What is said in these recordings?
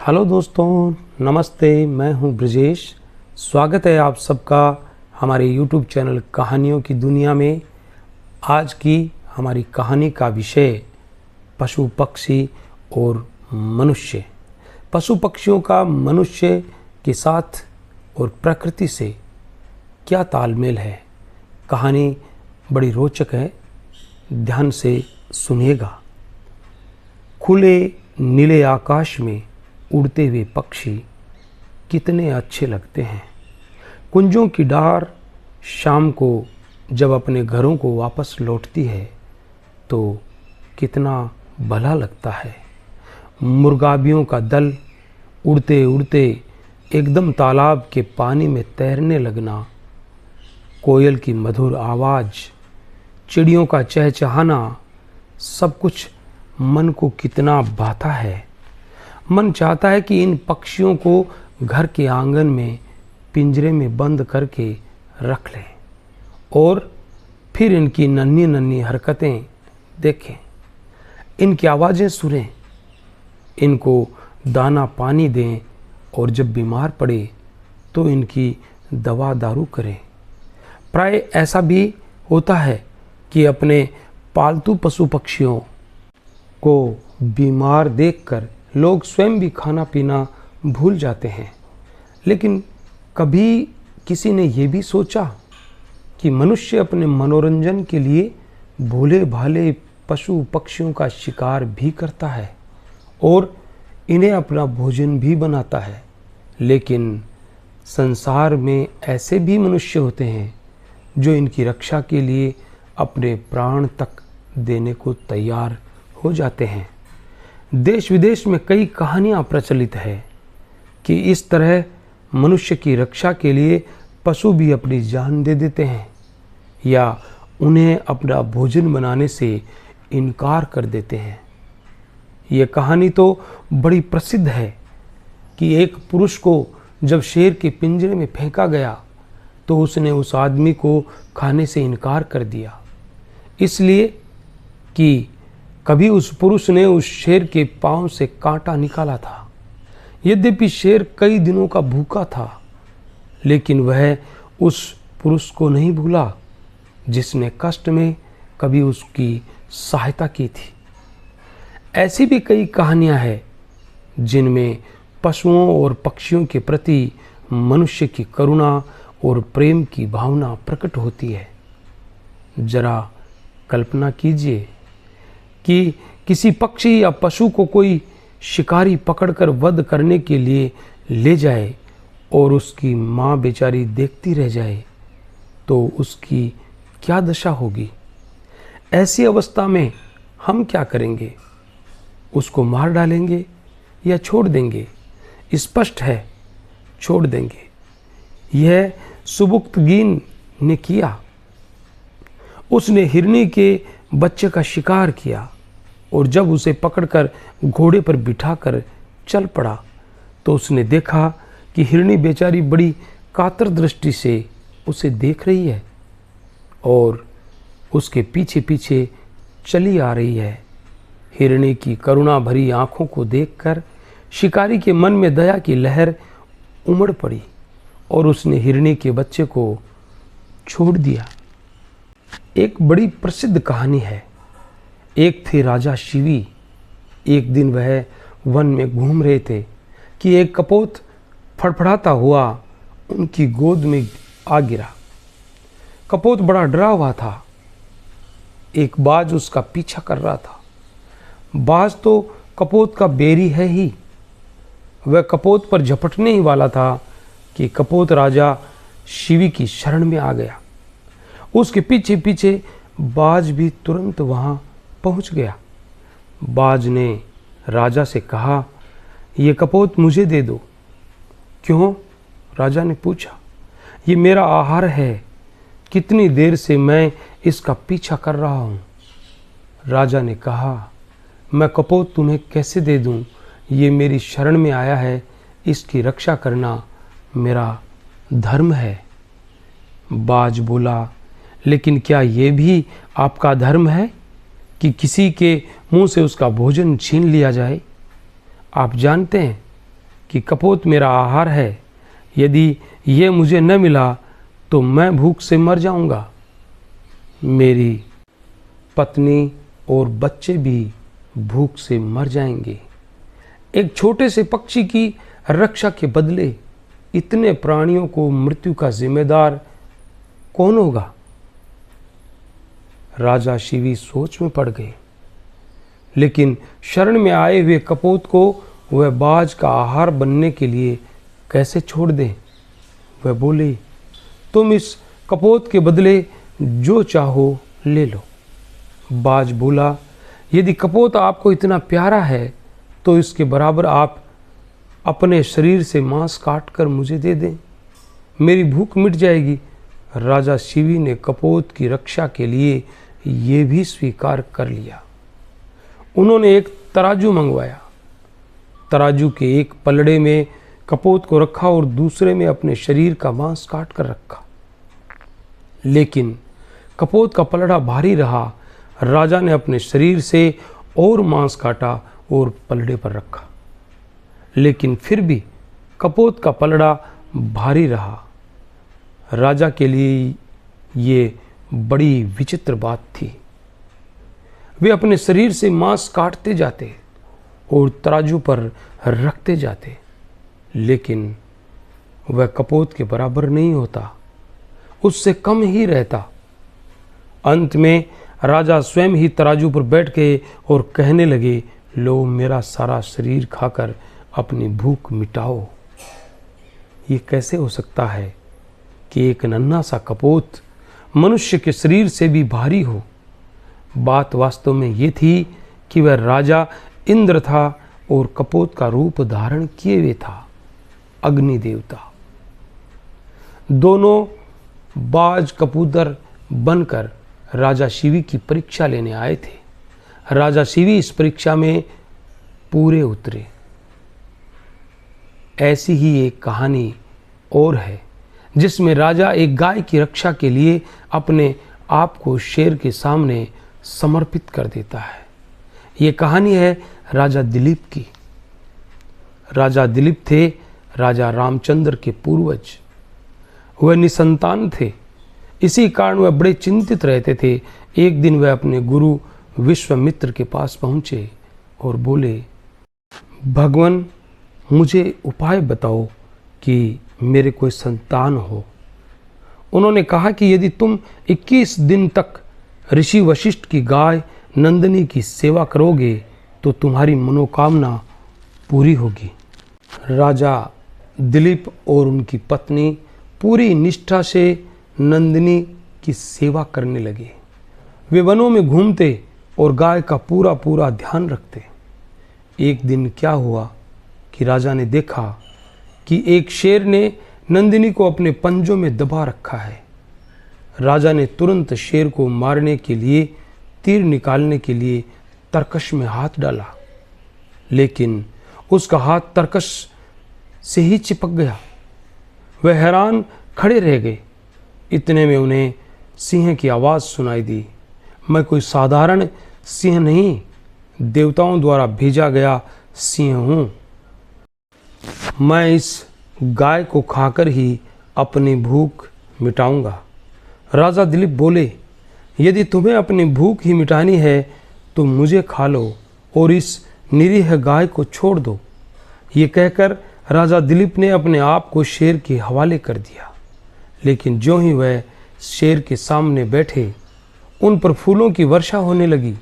Hello दोस्तों, नमस्ते। मैं हूं ब्रजेश। स्वागत है आप सबका हमारे YouTube चैनल कहानियों की दुनिया में। आज की हमारी कहानी का विषय पशु पक्षी और मनुष्य। पशु पक्षियों का मनुष्य के साथ और प्रकृति से क्या तालमेल है। कहानी बड़ी रोचक है, ध्यान से सुनिएगा। खुले नीले आकाश में उड़ते हुए पक्षी कितने अच्छे लगते हैं। कुंजों की डार शाम को जब अपने घरों को वापस लौटती है तो कितना भला लगता है। मुर्गाबियों का दल उड़ते उड़ते एकदम तालाब के पानी में तैरने लगना, कोयल की मधुर आवाज़, चिड़ियों का चहचहाना, सब कुछ मन को कितना भाता है। मन चाहता है कि इन पक्षियों को घर के आंगन में पिंजरे में बंद करके रख लें और फिर इनकी नन्ही नन्ही हरकतें देखें, इनकी आवाज़ें सुनें, इनको दाना पानी दें और जब बीमार पड़े तो इनकी दवा दारू करें। प्राय ऐसा भी होता है कि अपने पालतू पशु पक्षियों को बीमार देखकर लोग स्वयं भी खाना पीना भूल जाते हैं। लेकिन कभी किसी ने ये भी सोचा कि मनुष्य अपने मनोरंजन के लिए भोले भाले पशु पक्षियों का शिकार भी करता है और इन्हें अपना भोजन भी बनाता है। लेकिन संसार में ऐसे भी मनुष्य होते हैं जो इनकी रक्षा के लिए अपने प्राण तक देने को तैयार हो जाते हैं। देश विदेश में कई कहानियाँ प्रचलित है कि इस तरह मनुष्य की रक्षा के लिए पशु भी अपनी जान दे देते हैं या उन्हें अपना भोजन बनाने से इनकार कर देते हैं। ये कहानी तो बड़ी प्रसिद्ध है कि एक पुरुष को जब शेर के पिंजरे में फेंका गया तो उसने उस आदमी को खाने से इनकार कर दिया, इसलिए कि कभी उस पुरुष ने उस शेर के पांव से कांटा निकाला था। यद्यपि शेर कई दिनों का भूखा था, लेकिन वह उस पुरुष को नहीं भूला जिसने कष्ट में कभी उसकी सहायता की थी। ऐसी भी कई कहानियां हैं जिनमें पशुओं और पक्षियों के प्रति मनुष्य की करुणा और प्रेम की भावना प्रकट होती है। जरा कल्पना कीजिए कि किसी पक्षी या पशु को कोई शिकारी पकड़कर वध करने के लिए ले जाए और उसकी माँ बेचारी देखती रह जाए तो उसकी क्या दशा होगी। ऐसी अवस्था में हम क्या करेंगे? उसको मार डालेंगे या छोड़ देंगे? स्पष्ट है, छोड़ देंगे। यह सुबुक्तगीन ने किया। उसने हिरनी के बच्चे का शिकार किया और जब उसे पकड़कर घोड़े पर बिठाकर चल पड़ा तो उसने देखा कि हिरनी बेचारी बड़ी कातर दृष्टि से उसे देख रही है और उसके पीछे पीछे चली आ रही है। हिरनी की करुणा भरी आंखों को देखकर शिकारी के मन में दया की लहर उमड़ पड़ी और उसने हिरनी के बच्चे को छोड़ दिया। एक बड़ी प्रसिद्ध कहानी है। एक थे राजा शिवी। एक दिन वह वन में घूम रहे थे कि एक कपोत फड़फड़ाता हुआ उनकी गोद में आ गिरा। कपोत बड़ा डरा हुआ था। एक बाज उसका पीछा कर रहा था। बाज तो कपोत का बैरी है ही। वह कपोत पर झपटने ही वाला था कि कपोत राजा शिवी की शरण में आ गया। उसके पीछे पीछे बाज भी तुरंत वहां पहुंच गया। बाज ने राजा से कहा, ये कपोत मुझे दे दो। क्यों? राजा ने पूछा। ये मेरा आहार है, कितनी देर से मैं इसका पीछा कर रहा हूं। राजा ने कहा, मैं कपोत तुम्हें कैसे दे दूं? ये मेरी शरण में आया है, इसकी रक्षा करना मेरा धर्म है। बाज बोला, लेकिन क्या ये भी आपका धर्म है कि किसी के मुंह से उसका भोजन छीन लिया जाए? आप जानते हैं कि कपोत मेरा आहार है, यदि ये मुझे न मिला तो मैं भूख से मर जाऊंगा। मेरी पत्नी और बच्चे भी भूख से मर जाएंगे। एक छोटे से पक्षी की रक्षा के बदले इतने प्राणियों को मृत्यु का जिम्मेदार कौन होगा? राजा शिवी सोच में पड़ गए, लेकिन शरण में आए हुए कपोत को वह बाज का आहार बनने के लिए कैसे छोड़ दें? वह बोले, तुम इस कपोत के बदले जो चाहो ले लो। बाज बोला, यदि कपोत आपको इतना प्यारा है तो इसके बराबर आप अपने शरीर से मांस काट कर मुझे दे दें, मेरी भूख मिट जाएगी। राजा शिवी ने कपोत की रक्षा के लिए ये भी स्वीकार कर लिया। उन्होंने एक तराजू मंगवाया। तराजू के एक पलड़े में कपोत को रखा और दूसरे में अपने शरीर का मांस काट कर रखा। लेकिन कपोत का पलड़ा भारी रहा। राजा ने अपने शरीर से और मांस काटा और पलड़े पर रखा, लेकिन फिर भी कपोत का पलड़ा भारी रहा। राजा के लिए ये बड़ी विचित्र बात थी। वे अपने शरीर से मांस काटते जाते और तराजू पर रखते जाते, लेकिन वह कपोत के बराबर नहीं होता, उससे कम ही रहता। अंत में राजा स्वयं ही तराजू पर बैठ गए और कहने लगे, लो मेरा सारा शरीर खाकर अपनी भूख मिटाओ। ये कैसे हो सकता है कि एक नन्हा सा कपोत मनुष्य के शरीर से भी भारी हो? बात वास्तव में ये थी कि वह राजा इंद्र था और कपोत का रूप धारण किए हुए था अग्नि देवता। दोनों बाज कबूतर बनकर राजा शिवी की परीक्षा लेने आए थे। राजा शिवी इस परीक्षा में पूरे उतरे। ऐसी ही एक कहानी और है जिसमें राजा एक गाय की रक्षा के लिए अपने आप को शेर के सामने समर्पित कर देता है। ये कहानी है राजा दिलीप की। राजा दिलीप थे राजा रामचंद्र के पूर्वज। वह निसंतान थे, इसी कारण वह बड़े चिंतित रहते थे। एक दिन वह अपने गुरु विश्वामित्र के पास पहुंचे और बोले, भगवान मुझे उपाय बताओ कि मेरे कोई संतान हो। उन्होंने कहा कि यदि तुम 21 दिन तक ऋषि वशिष्ठ की गाय नंदिनी की सेवा करोगे तो तुम्हारी मनोकामना पूरी होगी। राजा दिलीप और उनकी पत्नी पूरी निष्ठा से नंदिनी की सेवा करने लगे। वे वनों में घूमते और गाय का पूरा पूरा ध्यान रखते। एक दिन क्या हुआ कि राजा ने देखा कि एक शेर ने नंदिनी को अपने पंजों में दबा रखा है। राजा ने तुरंत शेर को मारने के लिए तीर निकालने के लिए तरकश में हाथ डाला, लेकिन उसका हाथ तरकश से ही चिपक गया। वह हैरान खड़े रह गए। इतने में उन्हें सिंह की आवाज़ सुनाई दी। मैं कोई साधारण सिंह नहीं, देवताओं द्वारा भेजा गया सिंह हूँ। मैं इस गाय को खाकर ही अपनी भूख मिटाऊंगा। राजा दिलीप बोले, यदि तुम्हें अपनी भूख ही मिटानी है तो मुझे खा लो और इस निरीह गाय को छोड़ दो। ये कहकर राजा दिलीप ने अपने आप को शेर के हवाले कर दिया। लेकिन जो ही वह शेर के सामने बैठे, उन पर फूलों की वर्षा होने लगी।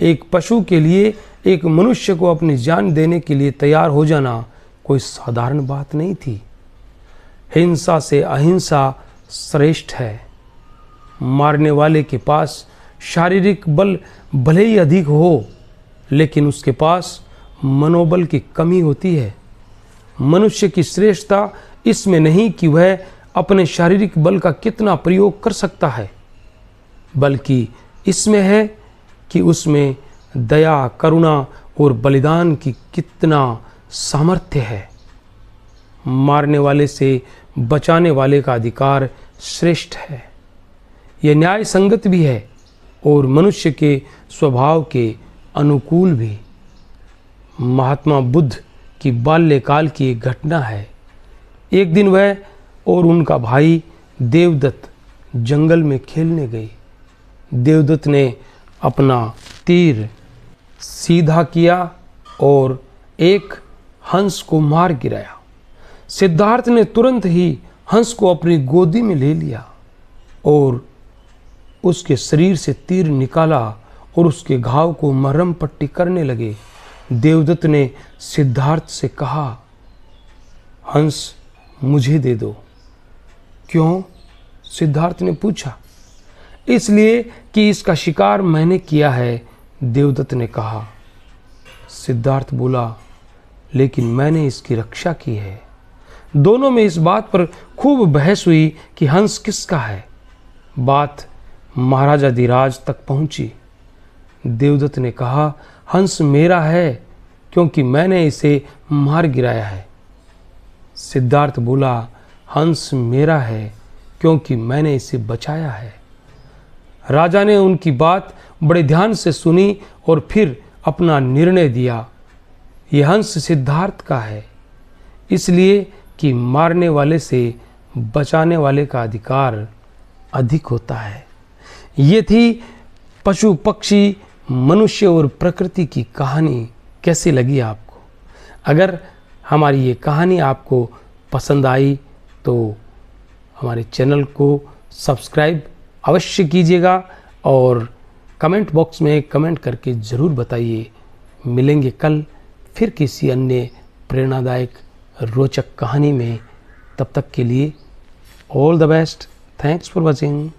एक पशु के लिए एक मनुष्य को अपनी जान देने के लिए तैयार हो जाना कोई साधारण बात नहीं थी। हिंसा से अहिंसा श्रेष्ठ है। मारने वाले के पास शारीरिक बल भले ही अधिक हो, लेकिन उसके पास मनोबल की कमी होती है। मनुष्य की श्रेष्ठता इसमें नहीं कि वह अपने शारीरिक बल का कितना प्रयोग कर सकता है, बल्कि इसमें है कि उसमें दया, करुणा और बलिदान की कितना सामर्थ्य है। मारने वाले से बचाने वाले का अधिकार श्रेष्ठ है। यह न्याय संगत भी है और मनुष्य के स्वभाव के अनुकूल भी। महात्मा बुद्ध कि बाल्यकाल की एक घटना है। एक दिन वह और उनका भाई देवदत्त जंगल में खेलने गए। देवदत्त ने अपना तीर सीधा किया और एक हंस को मार गिराया। सिद्धार्थ ने तुरंत ही हंस को अपनी गोदी में ले लिया और उसके शरीर से तीर निकाला और उसके घाव को मरहम पट्टी करने लगे। देवदत्त ने सिद्धार्थ से कहा, हंस मुझे दे दो। क्यों? सिद्धार्थ ने पूछा। इसलिए कि इसका शिकार मैंने किया है, देवदत्त ने कहा। सिद्धार्थ बोला, लेकिन मैंने इसकी रक्षा की है। दोनों में इस बात पर खूब बहस हुई कि हंस किसका है। बात महाराजा धीराज तक पहुंची। देवदत्त ने कहा, हंस मेरा है क्योंकि मैंने इसे मार गिराया है। सिद्धार्थ बोला, हंस मेरा है क्योंकि मैंने इसे बचाया है। राजा ने उनकी बात बड़े ध्यान से सुनी और फिर अपना निर्णय दिया। यह हंस सिद्धार्थ का है, इसलिए कि मारने वाले से बचाने वाले का अधिकार अधिक होता है। ये थी पशु पक्षी मनुष्य और प्रकृति की कहानी। कैसी लगी आपको? अगर हमारी ये कहानी आपको पसंद आई तो हमारे चैनल को सब्सक्राइब अवश्य कीजिएगा और कमेंट बॉक्स में कमेंट करके ज़रूर बताइए। मिलेंगे कल फिर किसी अन्य प्रेरणादायक रोचक कहानी में। तब तक के लिए all the best. Thanks for watching.